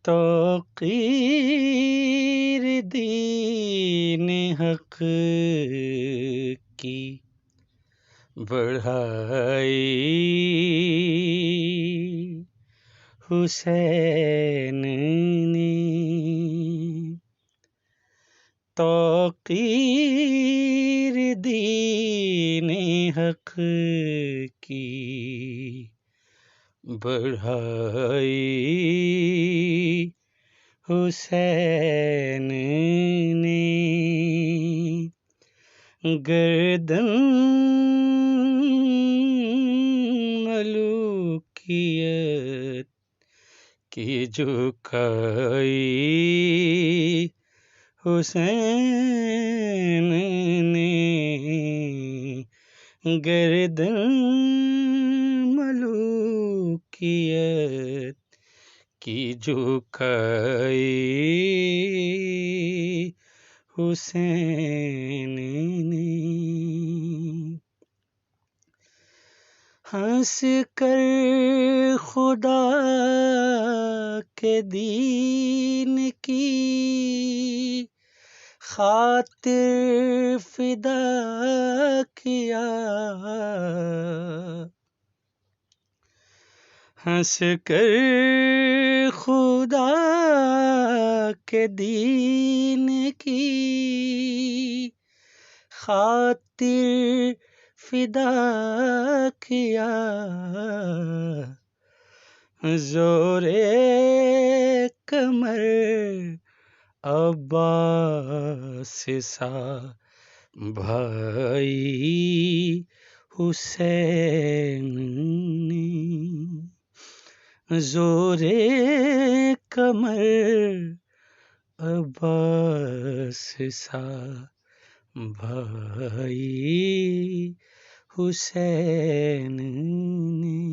توقیر دین حق کی بڑھائی حسین نے، توقیر دین حق کی بڑھائی حسین نے، گردن ملوکیت کی جھکائی حسین نے، گردن ملوکیت کی جھکائی حسین نے، ہنس کر خدا کے دین کی خاطر فدا کیا، ہنس کر خدا کے دین کی خاطر فدا کیا، زور کمر عباس سا بھائی حسین نے، زور کمر عباس سا بھائی حسین نے،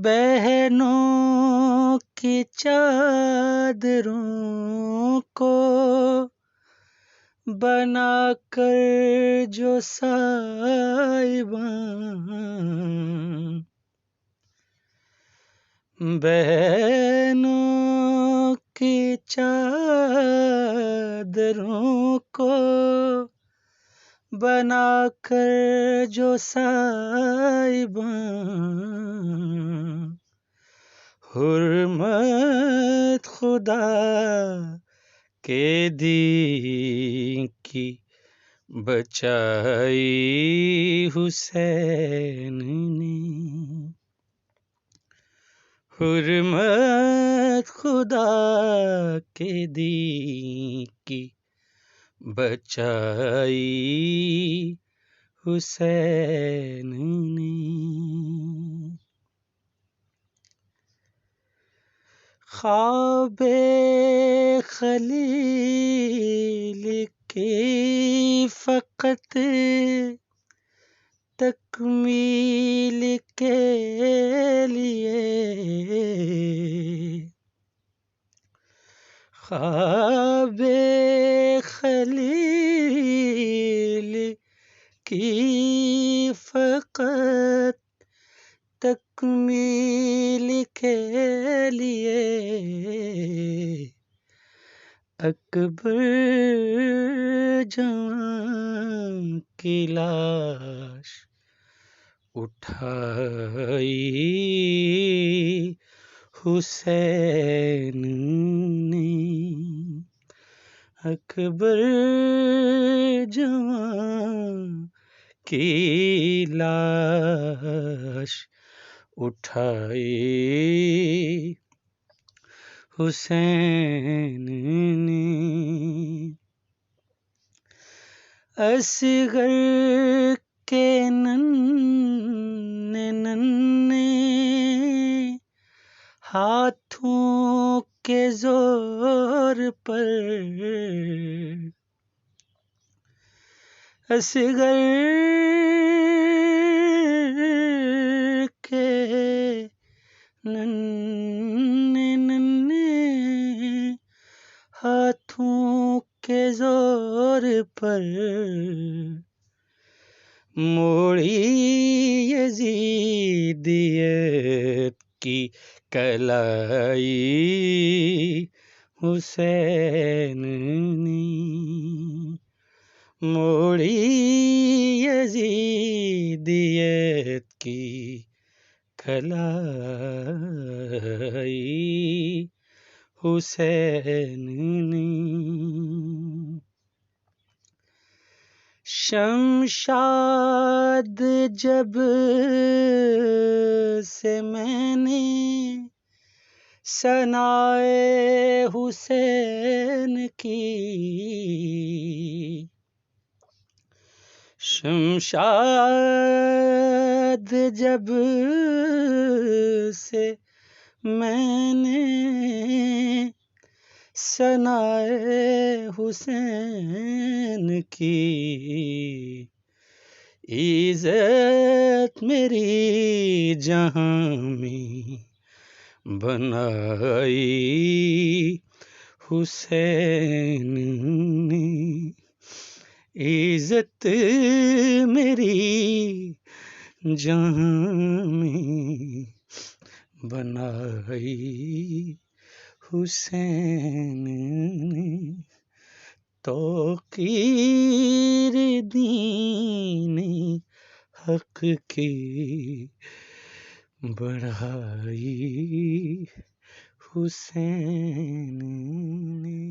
بہنوں کی چادروں کو بنا کر جو سائبان، بہنوں کی چادروں کو بنا کر جو سائبان، حرمت خدا کے دین کی بچائی حسین نے، حرمت خدا کے دین کی بچائی حسین نے، خواب خلیل کی فقط تکمیل کے لیے، خواب خلیل کی فقط تکمیل کے لیے، اکبر جوان کی لاش اٹھائی حسین نے، اکبر جوان کی لاش اٹھائی حسین نے، اصغر کے ننھے ننھے ہاتھوں کے زور پر، اصغر کے ننھے ننھے ہاتھوں کے زور زور پر موڑی یزیدیت کی کلائی حسین نے، موڑی یزیدیت کی کلائی حسین نے۔ شمشاد جب سے میں نے ثنائے حسین کی، شمشاد جب سے میں نے ثنائے حسین کی، عزت میری جہاں میں بنائی حسین نے، عزت میری جہاں میں بنائی حسین نے، توقیر دین حق کی بڑھائی حسین نے۔